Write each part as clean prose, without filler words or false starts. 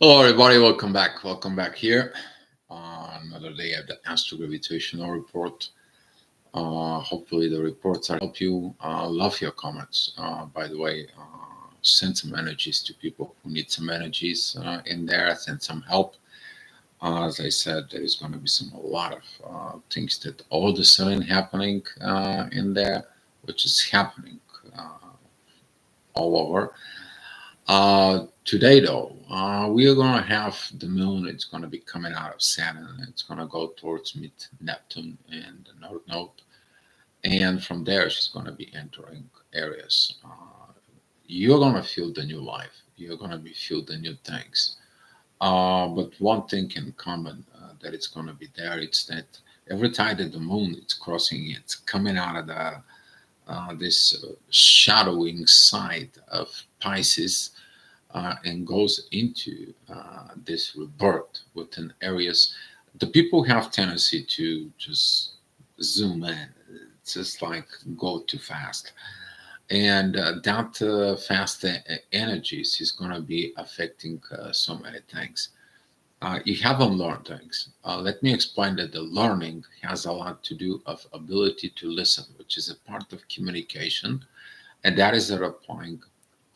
Hello, everybody. Welcome back. Welcome back here on another day of the Astro Gravitational Report. Hopefully, the reports are help you. Love your comments. By the way, send some energies to people who need some energies in there. Send some help. As I said, there is going to be a lot of things that all of a sudden happening in there, which is happening all over. Today, though, we are going to have the moon. It's going to be coming out of Saturn. It's going to go towards mid Neptune and the North Node. And from there, she's going to be entering areas. You're going to feel the new life. You're going to be feel the new things. But one thing in common that it's going to be there, it's that every time that the moon is crossing, it's coming out of the this shadowing side of Pisces and goes into this rebirth within areas. The people have tendency to just zoom in. It's just like go too fast, and that fast energies is going to be affecting so many things. You haven't learned things. Let me explain that the learning has a lot to do of ability to listen, which is a part of communication, and that is applying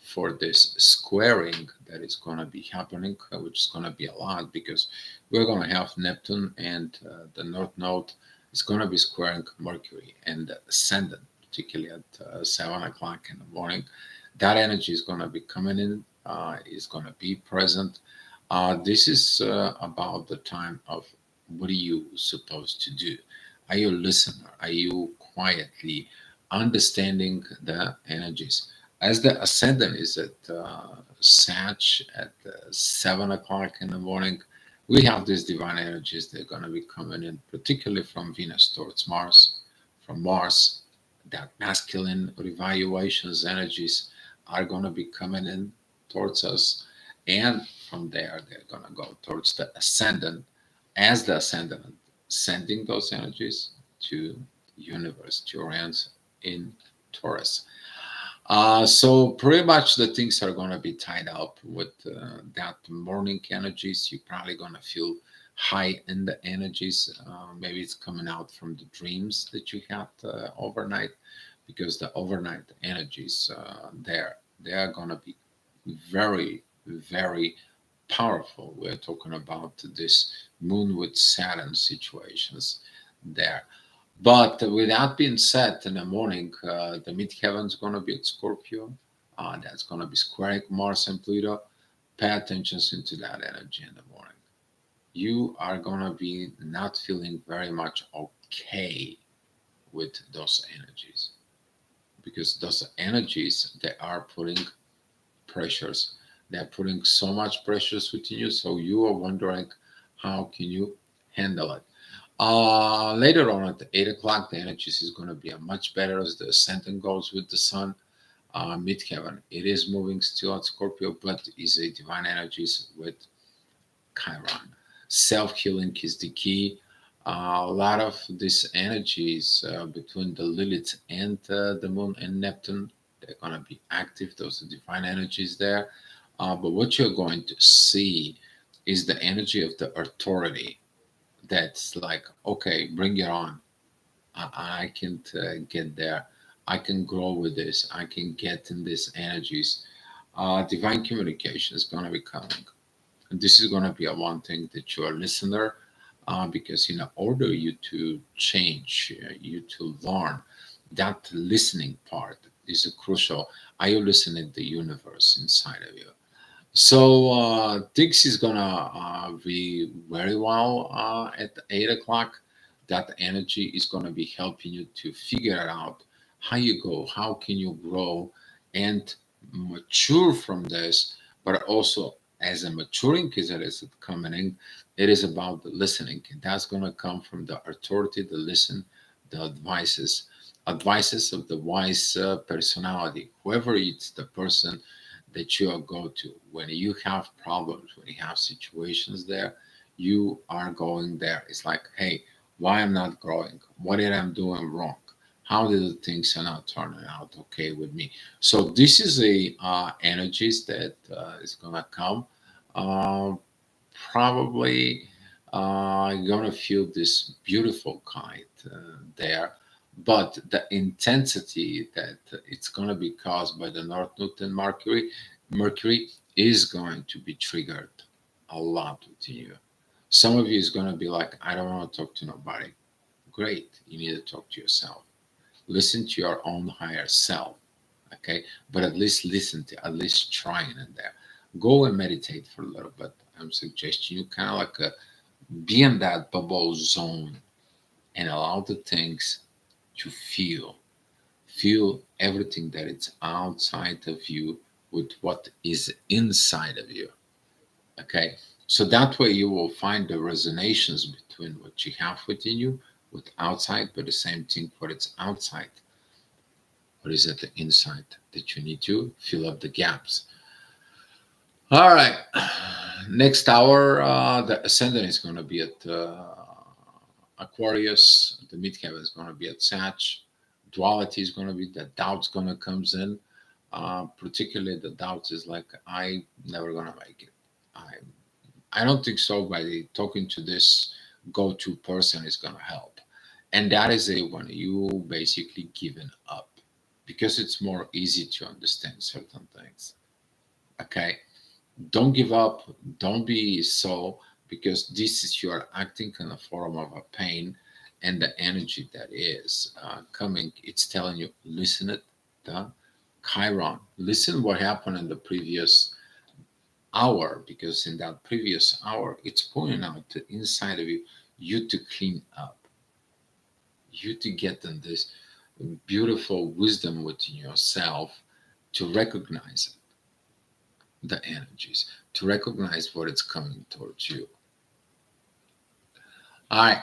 for this squaring that is going to be happening, which is going to be a lot because we're going to have Neptune and the North Node is going to be squaring Mercury and the ascendant, particularly at 7 o'clock in the morning. That energy is going to be coming in, is going to be present. This is about the time of what are you supposed to do? Are you a listener? Are you quietly understanding the energies? As the ascendant is at Sag at 7 o'clock in the morning, we have these divine energies that are going to be coming in, particularly from Venus towards Mars. From Mars, that masculine revaluations energies are going to be coming in towards us. And from there, they're going to go towards the ascendant as the ascendant, sending those energies to universe, to Uranus in Taurus. So pretty much the things are going to be tied up with that morning energies. You're probably going to feel high in the energies. Maybe it's coming out from the dreams that you had overnight, because the overnight energies there they are going to be very very powerful. We're talking about this moon with Saturn situations there. But with that being said, in the morning, the midheaven is going to be at Scorpio. That's going to be squaring Mars and Pluto. Pay attention into that energy in the morning. You are going to be not feeling very much okay with those energies, because those energies they are putting pressures. They're putting so much pressures within you, so you are wondering how can you handle it. Later on at 8 o'clock, the energies is going to be a much better as the ascendant goes with the sun. Midheaven, it is moving still at Scorpio, but is a divine energies with Chiron. Self healing is the key. A lot of these energies between the Lilith and the Moon and Neptune, they're going to be active. Those are divine energies there. But what you're going to see is the energy of the authority that's like, okay, bring it on. I can get there. I can grow with this. I can get in these energies. Divine communication is going to be coming. And this is going to be a one thing that you're a listener, because in order you to change, you to learn, that listening part is a crucial. Are you listening to the universe inside of you? So things is gonna be very well at 8 o'clock. That energy is gonna be helping you to figure out how you go, how can you grow and mature from this, but also as a maturing is it is coming in, it is about the listening. And that's gonna come from the authority, the listen, the advices of the wise personality, whoever it's the person that you are go to when you have problems, when you have situations there, you are going there. It's like, hey, why I'm not growing? What did I'm doing wrong? How did the things are not turning out okay with me? So this is a energies that is gonna come. uh, probably you're gonna feel this beautiful kite there, but the intensity that it's gonna be caused by the North Node and Mercury is going to be triggered a lot within you. Some of you is gonna be like, I don't want to talk to nobody. Great, you need to talk to yourself. Listen to your own higher self, okay? But at least listen to, at least trying in there. Go and meditate for a little bit. I'm suggesting you kind of like be in that bubble zone and allow the things to feel everything that is outside of you with what is inside of you, okay? So that way you will find the resonations between what you have within you with outside, but the same thing what it's outside, what is at the inside, that you need to fill up the gaps. All right. Next hour, the ascendant is going to be at Aquarius. The midheaven is going to be at Sag. Duality is going to be, the doubt's going to comes in. Particularly the doubt is like, I never going to make it. I don't think so. By talking to this go-to person is going to help, and that is a when you basically given up, because it's more easy to understand certain things. Okay, don't give up, don't be so, because this is you are acting in a form of a pain, and the energy that is coming, it's telling you, listen it, the Chiron, listen what happened in the previous hour, because in that previous hour it's pointing out the inside of you, you to clean up, you to get in this beautiful wisdom within yourself, to recognize the energies, to recognize what is coming towards you. All right,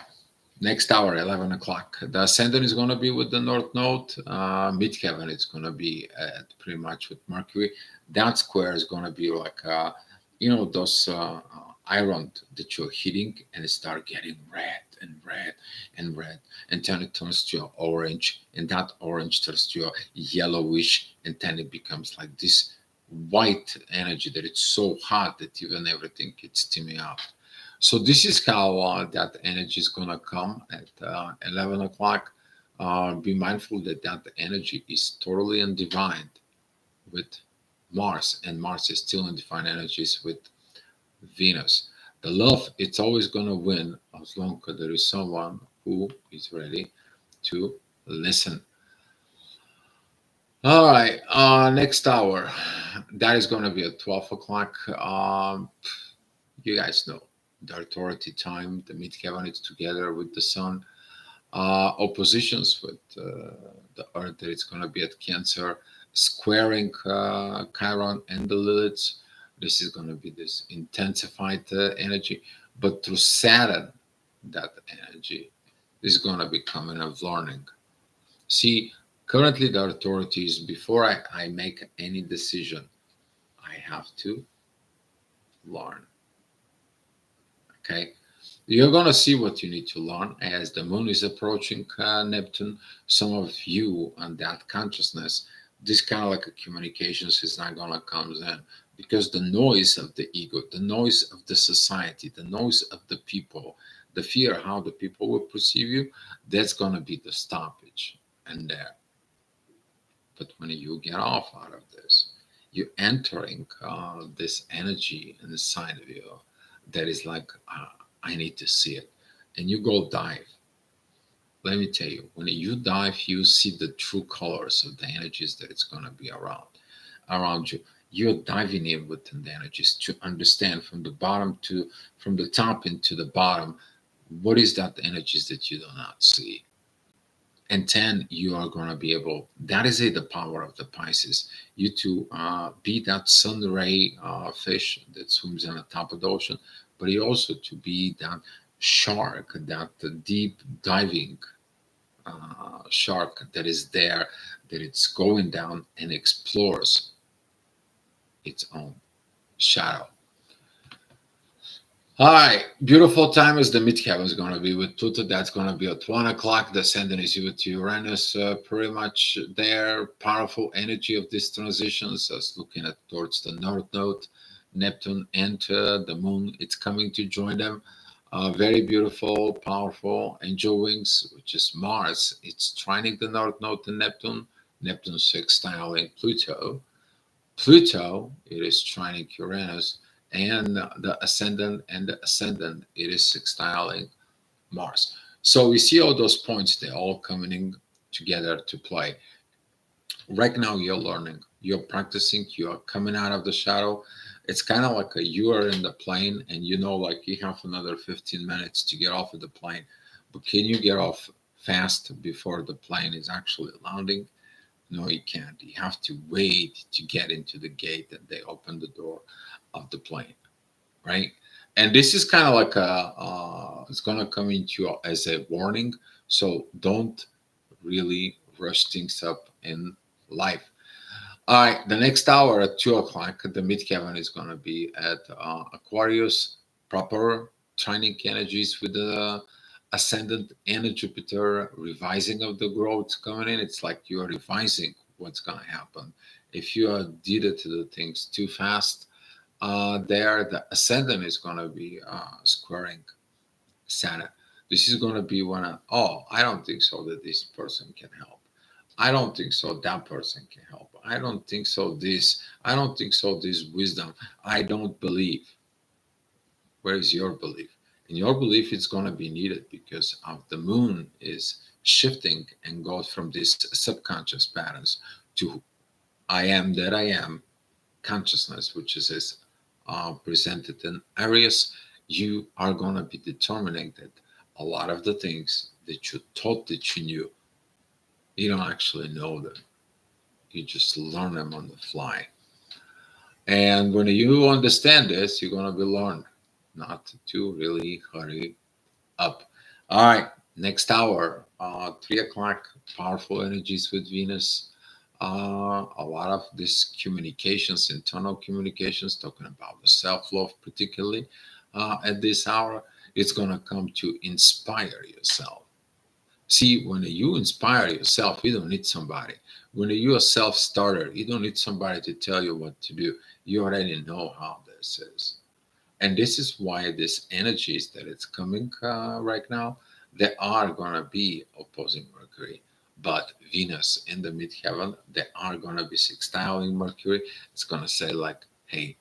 next hour, 11 o'clock. The ascendant is going to be with the North Node. Midheaven is going to be at pretty much with Mercury. That square is going to be like, those iron that you're hitting, and it start getting red and red and red, and then it turns to orange, and that orange turns to yellowish, and then it becomes like this white energy that it's so hot that even everything gets steaming up. So this is how that energy is gonna come at 11 o'clock. Be mindful that that energy is totally undefined with Mars, and Mars is still undefined energies with Venus. The love, it's always gonna win as long as there is someone who is ready to listen. All right, next hour, that is gonna be at 12 o'clock. You guys know the authority time, the midheaven is together with the sun, oppositions with the earth, that it's going to be at Cancer, squaring Chiron and the Lilith. This is going to be this intensified energy, but through Saturn, that energy is going to be coming of learning. See, currently the authorities, before I make any decision, I have to learn. Okay, you're going to see what you need to learn as the moon is approaching Neptune. Some of you on that consciousness, this kind of like a communications is not going to come in, because the noise of the ego, the noise of the society, the noise of the people, the fear how the people will perceive you, that's going to be the stoppage and there. But when you get off out of this, you're entering this energy inside of you that is like, I need to see it. And you go dive. Let me tell you, when you dive, you see the true colors of the energies that it's going to be around you. You're diving in within the energies to understand from the bottom to, from the top into the bottom, what is that energies that you do not see. And then you are going to be able, that is the power of the Pisces, you to be that sun ray fish that swims on the top of the ocean, but you also to be that shark, that deep diving shark that is there, that it's going down and explores its own shadow. All right, beautiful time is the midheaven is going to be with Pluto. That's going to be at 1 o'clock. The ascendant is with Uranus, pretty much there. Powerful energy of these transitions, as looking at towards the North Node. Neptune and the moon. It's coming to join them. Very beautiful, powerful angel wings, which is Mars. It's trining the North Node to Neptune. Neptune sextiling Pluto. Pluto, it is trining Uranus, and the ascendant, it is sextiling Mars. So we see all those points, they're all coming together to play. Right now, you're learning, you're practicing, you're coming out of the shadow. It's kind of like you are in the plane and you know, like you have another 15 minutes to get off of the plane. But can you get off fast before the plane is actually landing? No, you can't. You have to wait to get into the gate and they open the door of the plane, right? And this is kind of like it's going to come into as a warning. So don't really rush things up in life. All right, the next hour at 2 o'clock, the midheaven is going to be at Aquarius, proper training energies with the ascendant and Jupiter, revising of the growth coming in. It's like you're revising what's going to happen. If you did it to the things too fast, there the ascendant is going to be squaring Saturn. This is going to be when, oh, I don't think so that this person can help. I don't think so that person can help. I don't think so this. I don't think so this wisdom. I don't believe. Where is your belief? And your belief is going to be needed because of the moon is shifting and goes from these subconscious patterns to I am that I am consciousness, which is presented in Aries. You are going to be determining that a lot of the things that you thought that you knew, you don't actually know them. You just learn them on the fly. And when you understand this, you're going to be learned not to really hurry up. All right, next hour, 3 o'clock, powerful energies with Venus. A lot of this communications, internal communications, talking about the self love, particularly at this hour, it's going to come to inspire yourself. See, when you inspire yourself, you don't need somebody. When you're a self starter, you don't need somebody to tell you what to do. You already know how this is. And this is why these energies that it's coming right now, they are going to be opposing Mercury. But Venus in the midheaven, they are going to be sextiling Mercury. It's going to say, like, hey,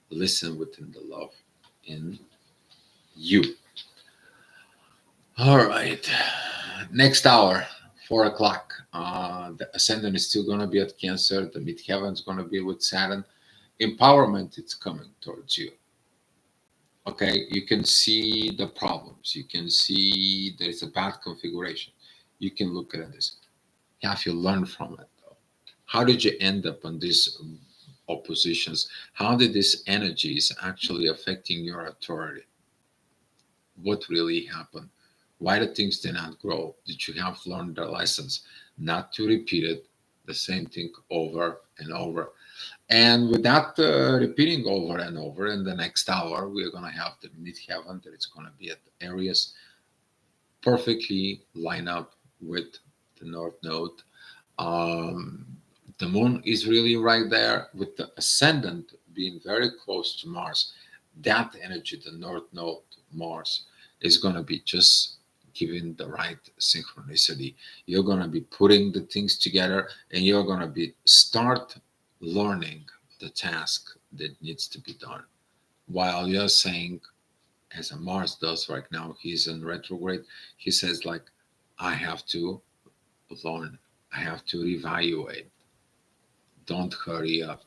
listen within the love in you. All right. Next hour, 4 o'clock. The ascendant is still going to be at Cancer. The midheaven is going to be with Saturn. Empowerment is coming towards you. Okay, you can see the problems. You can see there is a bad configuration. You can look at this. Have you learned from it though? How did you end up on these oppositions? How did these energies actually affecting your authority? What really happened? Why did things did not grow? Did you have learned the lessons? Not to repeat it, the same thing over and over. And with that repeating over and over in the next hour, we're going to have the midheaven that it's going to be at Aries, perfectly line up with the North Node. Um, the moon is really right there with the ascendant being very close to Mars. That energy, the North Node, Mars, is going to be just giving the right synchronicity. You're going to be putting the things together and you're going to be start learning the task that needs to be done. While you're saying, as a Mars does right now, he's in retrograde, he says, like, I have to learn, I have to evaluate. Don't hurry up.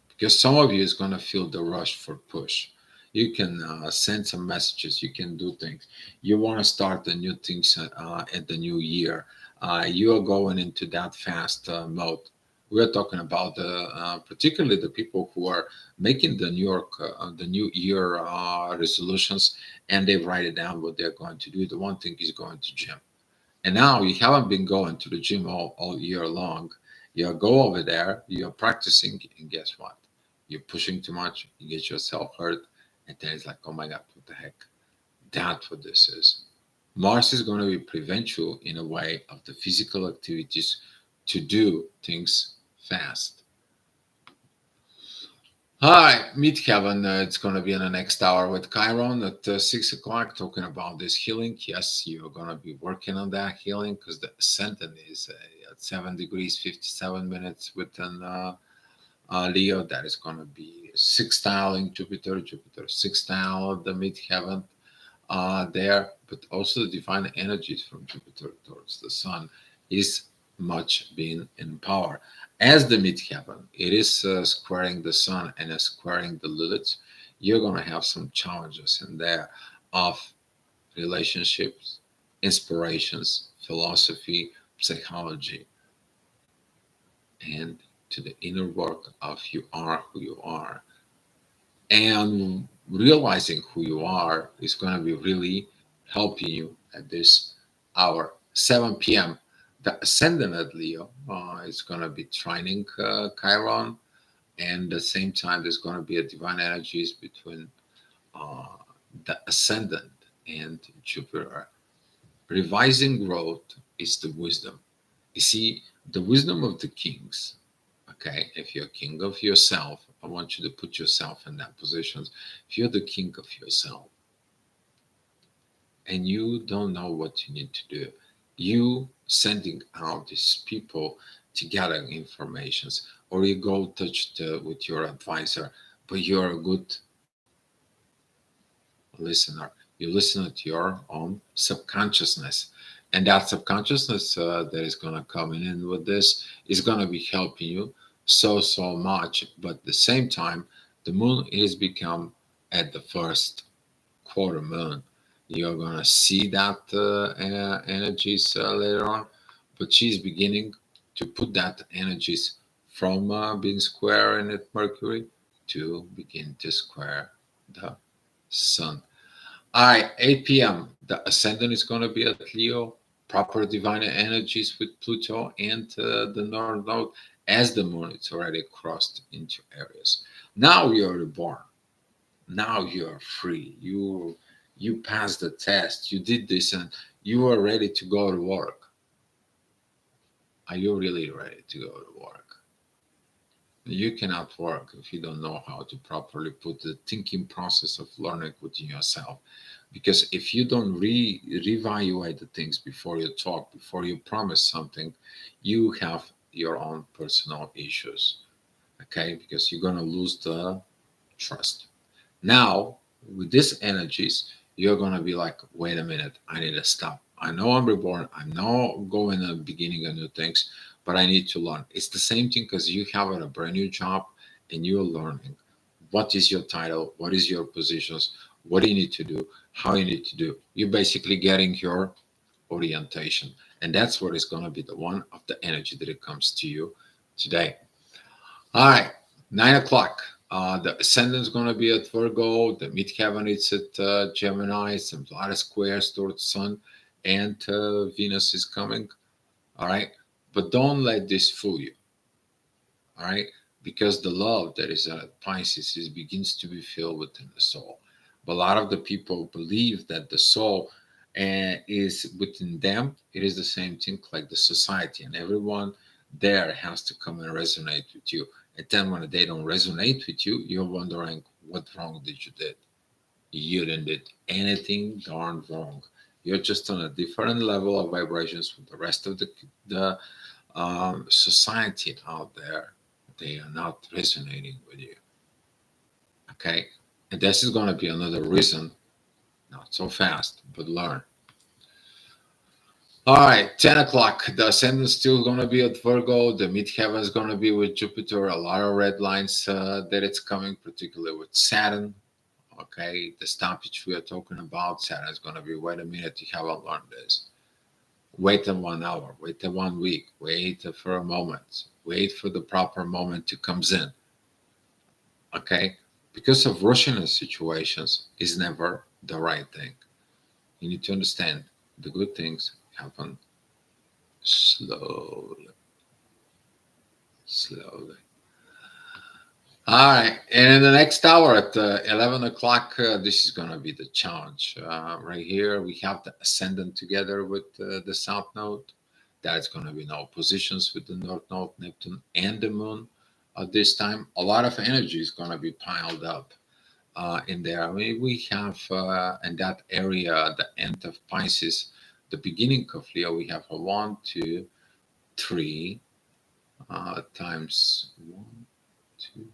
Because some of you is going to feel the rush for push. You can send some messages, you can do things. You want to start the new things at the new year. You are going into that fast mode. We're talking about particularly the people who are making the new year resolutions, and they write it down what they're going to do. The one thing is going to gym, and now you haven't been going to the gym all year long. You go over there, you're practicing, and guess what? You're pushing too much, you get yourself hurt, and then it's like, oh my God, what the heck? That's what this is. Mars is going to be prevent you in a way of the physical activities to do things fast. Hi, meet Kevin. It's going to be in the next hour with Chiron at 6 o'clock, talking about this healing. Yes, you're going to be working on that healing because the ascendant is at 7 degrees 57 minutes within Leo. That is going to be sextiling Jupiter, Jupiter sextile the mid heaven there, but also the divine energies from Jupiter towards the Sun is much being in power. As the midheaven, it is squaring the Sun and squaring the Lilith. You're going to have some challenges in there of relationships, inspirations, philosophy, psychology, and to the inner work of you are who you are. And realizing who you are is going to be really helping you at this hour, 7 p.m. The ascendant at Leo is going to be trining Chiron, and at the same time, there's going to be a divine energies between uh, the ascendant and Jupiter. Revising growth is the wisdom. You see, the wisdom of the kings. Okay, if you're king of yourself, I want you to put yourself in that position. If you're the king of yourself and you don't know what you need to do, you sending out these people to gather informations, or you go touch with your advisor, but you're a good listener. You listen to your own subconsciousness, and that subconsciousness that is going to come in with this is going to be helping you so much. But at the same time, the moon is become at the first quarter moon. You're going to see that energies later on, but she's beginning to put that energies from being square in it Mercury to begin to square the sun. All right, 8 p.m. The ascendant is going to be at Leo, proper divine energies with Pluto and the North Node as the moon. It's already crossed into Aries. Now you're reborn. Now you're free. You passed the test. You did this, and you are ready to go to work. Are you really ready to go to work? You cannot work if you don't know how to properly put the thinking process of learning within yourself. Because if you don't reevaluate the things before you talk, before you promise something, you have your own personal issues. Okay, because you're gonna lose the trust. Now, with these energies, you're gonna be like, wait a minute, I need to stop. I know I'm reborn. I know going and beginning of new things, but I need to learn. It's the same thing because you have a brand new job and you're learning. What is your title? What is your positions? What do you need to do? How you need to do? You're basically getting your orientation, and that's what is gonna be the one of the energy that it comes to you today. All right, 9 o'clock. The ascendant is going to be at Virgo. The midheaven is at Gemini. Some lot of squares towards Sun, and Venus is coming. All right, but don't let this fool you. All right, because the love that is at Pisces is begins to be filled within the soul. But a lot of the people believe that the soul is within them. It is the same thing like the society, and everyone there has to come and resonate with you. And then when they don't resonate with you, you're wondering what wrong did you did. You didn't did anything darn wrong. You're just on a different level of vibrations from the rest of the society out there. They are not resonating with you. Okay, and this is going to be another reason. Not so fast, but learn. All right, 10 o'clock. The ascendant's still going to be at Virgo. The midheaven is going to be with Jupiter. A lot of red lines that it's coming, particularly with Saturn. Okay, the stoppage we are talking about, Saturn is going to be, wait a minute, you haven't learned this. Wait a 1 hour, wait a 1 week, wait for a moment, wait for the proper moment to comes in. Okay, because of Russian situations is never the right thing. You need to understand the good things happen slowly, slowly. All right, and in the next hour at 11 o'clock, this is going to be the challenge. Right here, we have the ascendant together with the south node. That's going to be no positions with the north node, Neptune, and the moon. at this time. A lot of energy is going to be piled up in there. I mean, we have in that area, the end of Pisces, the beginning of Leo, we have a 1, 2, 3 times 1, 2,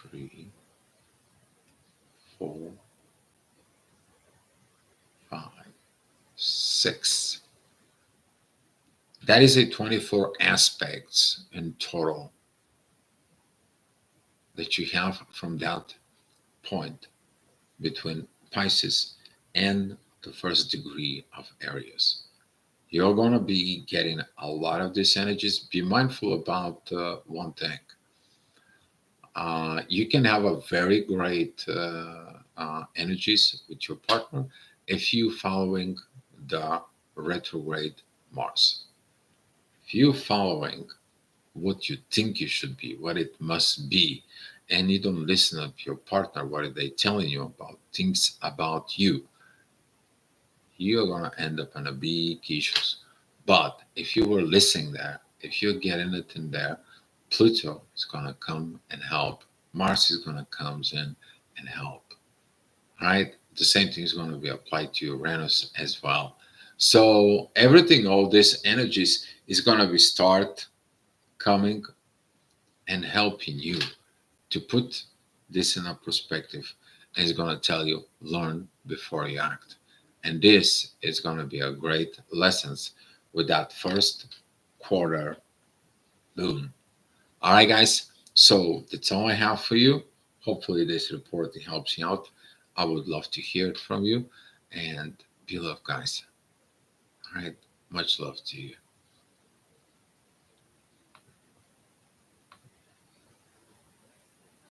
3, 4, 5, 6. That is a 24 aspects in total that you have from that point between Pisces and the first degree of Aries. You're going to be getting a lot of these energies. Be mindful about one thing. You can have a very great energies with your partner if you following the retrograde Mars. If you following what you think you should be, what it must be, and you don't listen to your partner, what are they telling you about things about you, you're going to end up in a big issues. But if you were listening there, if you're getting it in there, Pluto is going to come and help. Mars is going to come in and help. Right? The same thing is going to be applied to Uranus as well. So everything, all these energies is going to be start coming and helping you to put this in a perspective, and it's going to tell you learn before you act. And this is going to be a great lessons with that first quarter moon. All right, guys. So that's all I have for you. Hopefully this report helps you out. I would love to hear it from you, and be love, guys. All right. Much love to you.